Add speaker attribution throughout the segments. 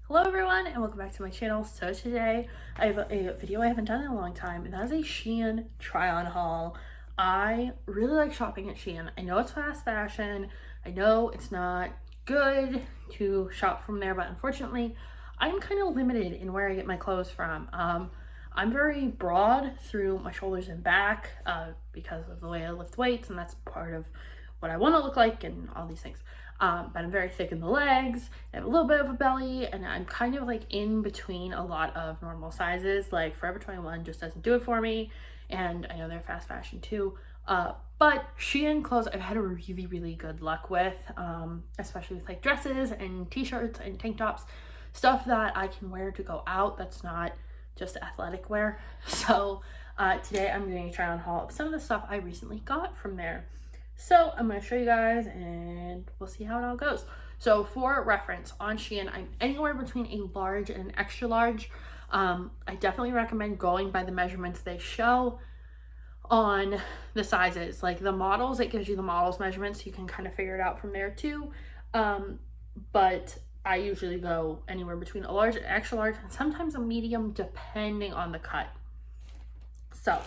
Speaker 1: Hello everyone and welcome back to my channel. So today I have a video I haven't done in a long time, and that is a SheIn try on haul. I really like shopping at SheIn. I know it's fast fashion. I know it's not good to shop from there, but unfortunately I'm kind of limited in where I get my clothes from. I'm very broad through my shoulders and back because of the way I lift weights, and that's part of what I want to look like and all these things. But I'm very thick in the legs, I have a little bit of a belly, and I'm kind of like in between a lot of normal sizes. Like Forever 21 just doesn't do it for me, and I know they're fast fashion too. But SheIn clothes I've had a really good luck with, especially with like dresses and t-shirts and tank tops, stuff that I can wear to go out that's not just athletic wear. So today I'm doing a try on haul of some of the stuff I recently got from there. So I'm going to show you guys and we'll see how it all goes. So for reference, on SheIn, I'm anywhere between a large and an extra large. I definitely recommend going by the measurements they show on the sizes. Like the models, it gives you the models measurements. You can kind of figure it out from there too. But I usually go anywhere between a large and extra large, and sometimes a medium depending on the cut. So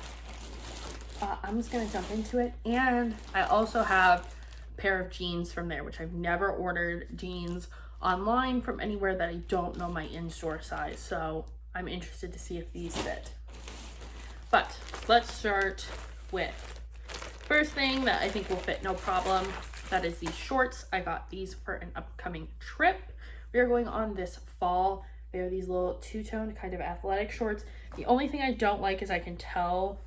Speaker 1: I'm just gonna jump into it. And I also have a pair of jeans from there, which I've never ordered jeans online from anywhere that I don't know my in-store size. So I'm interested to see if these fit. But let's start with first thing that I think will fit no problem. That is these shorts. I got these for an upcoming trip. We are going on this fall. They are these little two-tone kind of athletic shorts. The only thing I don't like is I can tell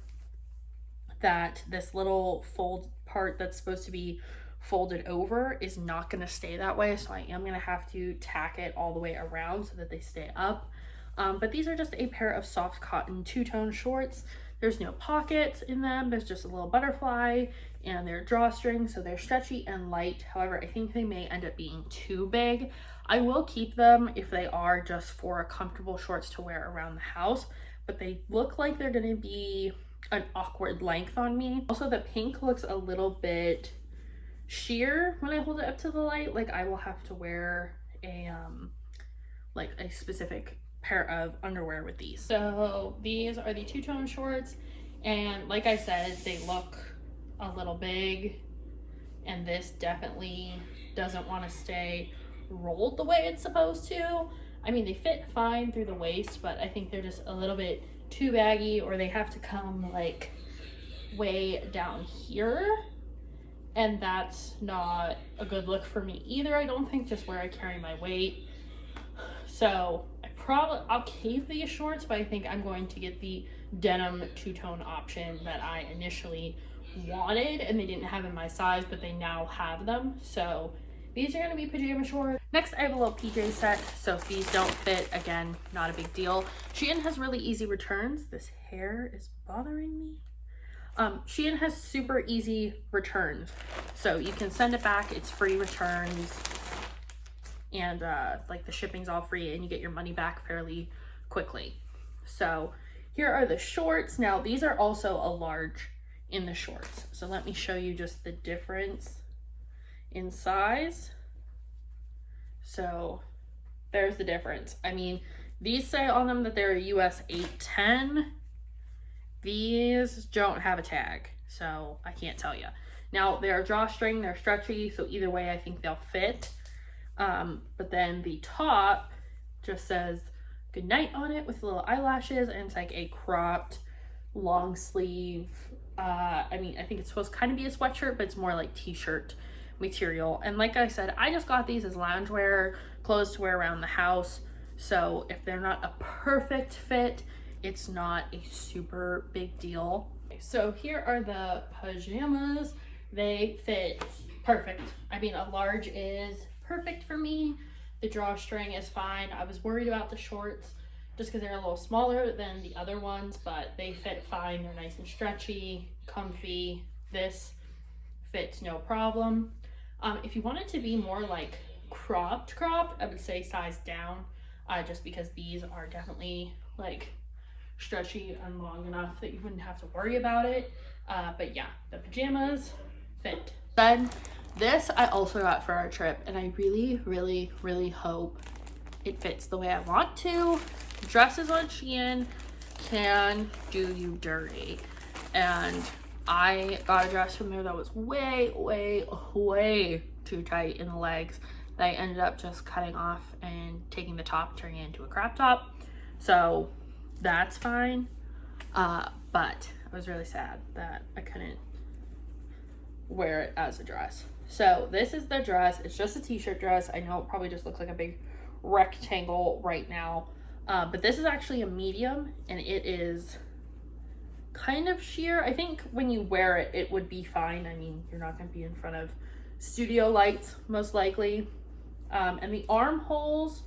Speaker 1: that this little fold part that's supposed to be folded over is not going to stay that way, so I am going to have to tack it all the way around so that they stay up. But these are just a pair of soft cotton two-tone shorts. There's no pockets in them, there's just a little butterfly, and they're drawstring, so they're stretchy and light. However, I think they may end up being too big. I will keep them if they are just for comfortable shorts to wear around the house, but they look like they're going to be an awkward length on me. Also, the pink looks a little bit sheer when I hold it up to the light. Like I will have to wear a like a specific pair of underwear with these. So these are the two-tone shorts, and like I said, they look a little big, and this definitely doesn't want to stay rolled the way it's supposed to. I mean, they fit fine through the waist, but I think they're just a little bit too baggy, or they have to come like way down here, and that's not a good look for me either. I don't think, just where I carry my weight. So I'll keep these shorts, but I think I'm going to get the denim two-tone option that I initially wanted and they didn't have in my size, but they now have them. So these are going to be pajama shorts. Next, I have a little PJ set. So if these don't fit, again, not a big deal. SheIn has really easy returns. This hair is bothering me. SheIn has super easy returns. So you can send it back. It's free returns. And like the shipping's all free, and you get your money back fairly quickly. So here are the shorts. Now these are also a large in the shorts. So let me show you just the difference in size. So there's the difference. I mean, these say on them that they're a US 810. These don't have a tag, so I can't tell you. Now they are drawstring, they're stretchy, so either way I think they'll fit. But then the top just says good night on it with little eyelashes, and it's like a cropped long sleeve. I mean, I think it's supposed to kind of be a sweatshirt, but it's more like t-shirt material. And like I said, I just got these as loungewear, clothes to wear around the house. So if they're not a perfect fit, it's not a super big deal. So here are the pajamas. They fit perfect. I mean, a large is perfect for me. The drawstring is fine. I was worried about the shorts just because they're a little smaller than the other ones, but they fit fine. They're nice and stretchy, comfy. This fits no problem. If you want it to be more like cropped, I would say size down, just because these are definitely like stretchy and long enough that you wouldn't have to worry about it. But yeah, the pajamas fit. Then this I also got for our trip, and I really hope it fits the way I want to. Dresses on Shein can do you dirty. And I got a dress from there that was way, way, way too tight in the legs that I ended up just cutting off and taking the top, turning it into a crop top. So that's fine. But I was really sad that I couldn't wear it as a dress. So this is the dress. It's just a t-shirt dress. I know it probably just looks like a big rectangle right now. But this is actually a medium, and it is kind of sheer. I think when you wear it, it would be fine. I mean, you're not going to be in front of studio lights, most likely. And the armholes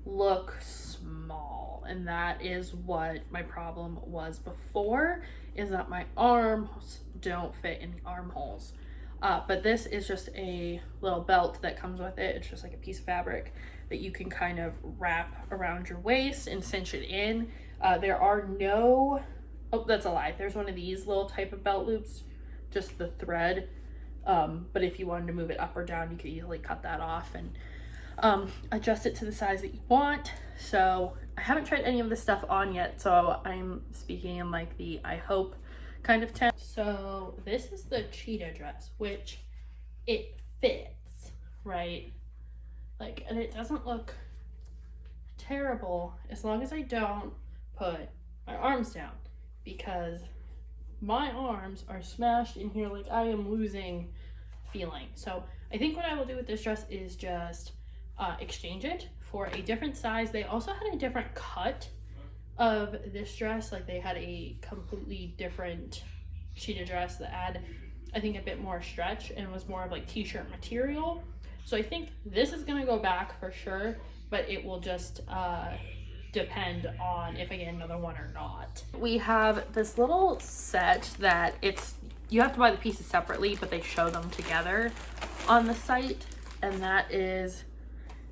Speaker 1: look small, and that is what my problem was before, is that my arms don't fit in the armholes. But this is just a little belt that comes with it. It's just like a piece of fabric that you can kind of wrap around your waist and cinch it in. There are no, oh, that's a lie. There's one of these little type of belt loops, just the thread. But if you wanted to move it up or down, you could easily cut that off and adjust it to the size that you want. So I haven't tried any of this stuff on yet, so I'm speaking in like the I hope kind of tense. So this is the cheetah dress, which it fits, right? Like, and it doesn't look terrible as long as I don't put my arms down, because my arms are smashed in here like I am losing feeling. So I think what I will do with this dress is just exchange it for a different size. They also had a different cut of this dress. Like, they had a completely different cheetah dress that had, I think, a bit more stretch and was more of like t-shirt material. So I think this is gonna go back for sure, but it will just depend on if I get another one or not. We have this little set that you have to buy the pieces separately, but they show them together on the site, and that is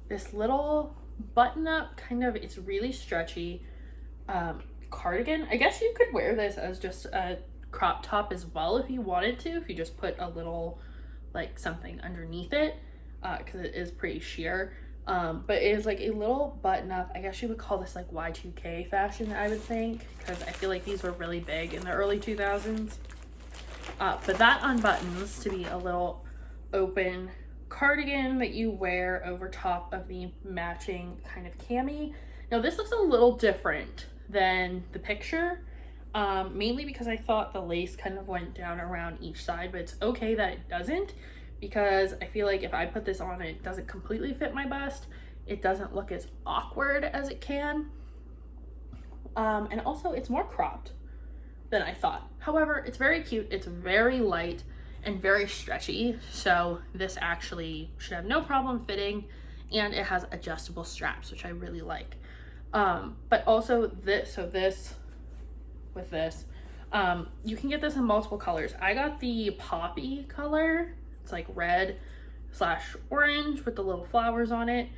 Speaker 1: this little button-up kind of, it's really stretchy cardigan. I guess you could wear this as just a crop top as well if you wanted to, if you just put a little like something underneath it, because it is pretty sheer. But it is like a little button up. I guess you would call this like Y2K fashion, I would think, because I feel like these were really big in the early 2000s. But that unbuttons to be a little open cardigan that you wear over top of the matching kind of cami. Now this looks a little different than the picture, mainly because I thought the lace kind of went down around each side, but it's okay that it doesn't, because I feel like if I put this on, it doesn't completely fit my bust. It doesn't look as awkward as it can. And also it's more cropped than I thought. However, it's very cute. It's very light and very stretchy. So this actually should have no problem fitting, and it has adjustable straps, which I really like. But also this, so this with this, you can get this in multiple colors. I got the poppy color. It's like red / orange with the little flowers on it.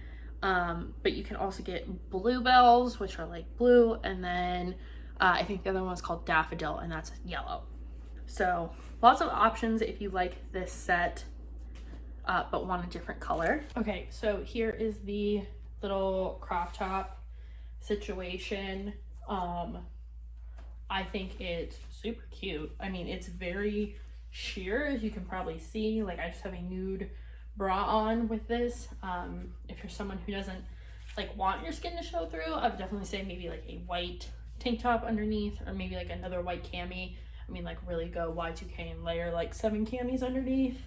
Speaker 1: But you can also get bluebells, which are like blue, and then I think the other one was called daffodil, and that's yellow. So lots of options if you like this set, but want a different color. Okay, so here is the little crop top situation. I think it's super cute. I mean, it's very sheer, as you can probably see. Like, I just have a nude bra on with this. If you're someone who doesn't like want your skin to show through, I would definitely say maybe like a white tank top underneath, or maybe like another white cami. I mean, like really go Y2K and layer like 7 camis underneath.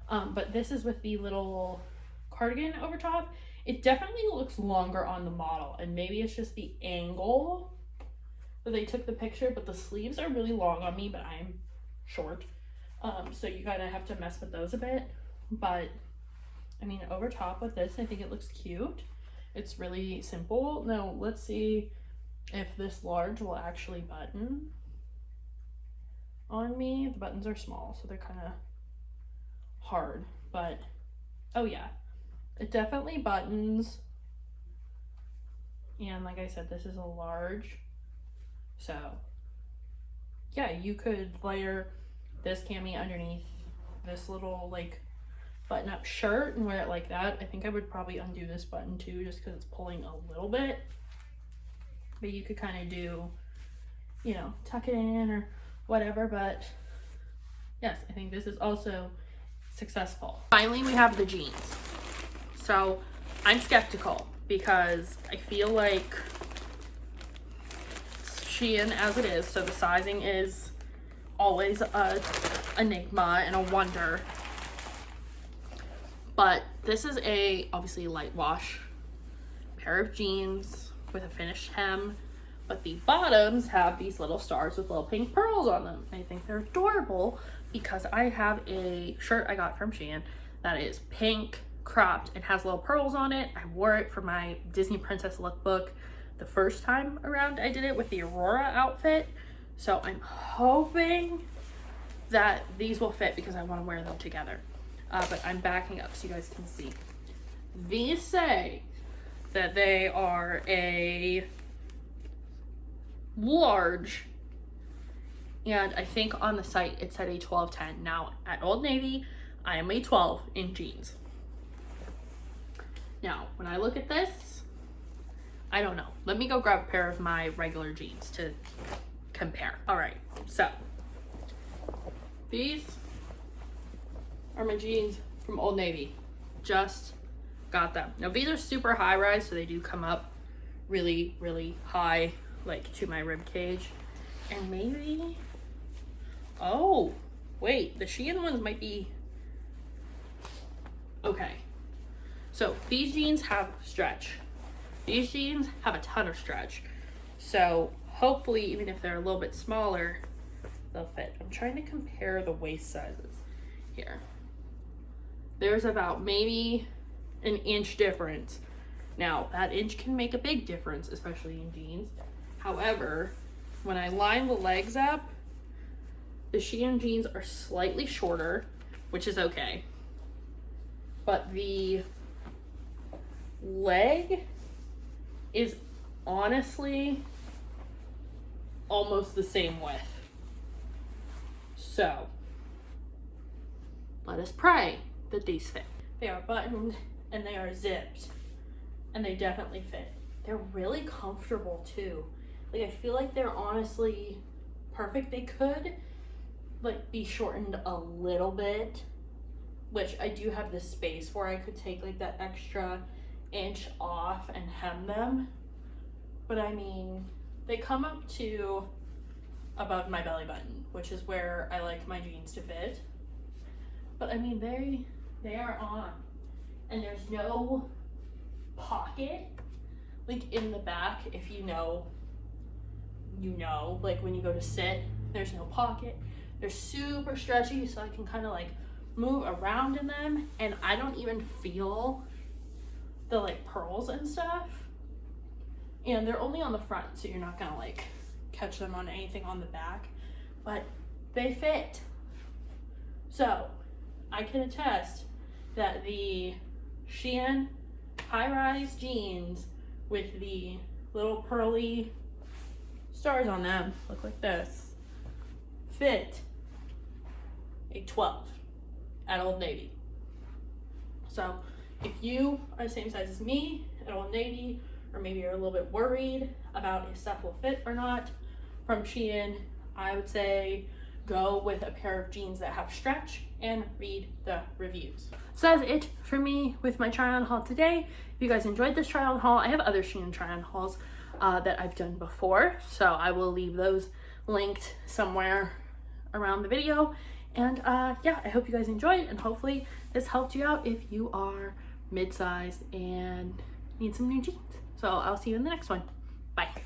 Speaker 1: But this is with the little cardigan over top. It definitely looks longer on the model, and maybe it's just the angle that they took the picture, but the sleeves are really long on me, but I'm short. So you kind of have to mess with those a bit. But I mean, over top with this, I think it looks cute. It's really simple. Now let's see if this large will actually button on me. The buttons are small, so they're kind of hard, but oh yeah, it definitely buttons. And like I said, this is a large, so yeah, you could layer this cami underneath this little like button up shirt and wear it like that. I think I would probably undo this button too, just because it's pulling a little bit. But you could kind of do, you know, tuck it in or whatever. But yes, I think this is also successful. Finally, we have the jeans. So I'm skeptical because I feel like SheIn as it is, so the sizing is always a enigma and a wonder. But this is a obviously light wash pair of jeans with a finished hem, but the bottoms have these little stars with little pink pearls on them. I think they're adorable because I have a shirt I got from SheIn that is pink, cropped, and has little pearls on it. I wore it for my Disney Princess lookbook the first time around I did it with the Aurora outfit. So I'm hoping that these will fit because I want to wear them together. But I'm backing up so you guys can see. These say that they are a large, and I think on the site it said a 12-10. Now at Old Navy, I am a 12 in jeans. Now, when I look at this, I don't know. Let me go grab a pair of my regular jeans to compare. All right, so these are my jeans from Old Navy. Just got them. Now these are super high rise, so they do come up really, really high, like to my rib cage. And maybe, oh, wait, the SheIn ones might be, okay. So these jeans have stretch. These jeans have a ton of stretch. So hopefully, even if they're a little bit smaller, they'll fit. I'm trying to compare the waist sizes here. There's about maybe an inch difference. Now, that inch can make a big difference, especially in jeans. However, when I line the legs up, the SheIn jeans are slightly shorter, which is okay. But the leg is honestly almost the same width. So, let us pray that these fit. They are buttoned and they are zipped, and they definitely fit. They're really comfortable too. Like, I feel like they're honestly perfect. They could like be shortened a little bit, which I do have the space for. I could take like that extra inch off and hem them, but I mean, they come up to above my belly button, which is where I like my jeans to fit. But I mean, they are on, and there's no pocket like in the back. If you know, you know, like when you go to sit, there's no pocket. They're super stretchy, so I can kind of like move around in them, and I don't even feel the like pearls and stuff. And they're only on the front, so you're not gonna like catch them on anything on the back, but they fit. So I can attest that the SheIn high-rise jeans with the little pearly stars on them, look like this, fit a 12 at Old Navy. So if you are the same size as me at Old Navy, or maybe you're a little bit worried about if stuff will fit or not from SheIn, I would say go with a pair of jeans that have stretch and read the reviews. So that's it for me with my try on haul today. If you guys enjoyed this try on haul, I have other SheIn try on hauls that I've done before, so I will leave those linked somewhere around the video. And yeah, I hope you guys enjoyed, and hopefully this helped you out if you are mid-sized and need some new jeans. So I'll see you in the next one. Bye.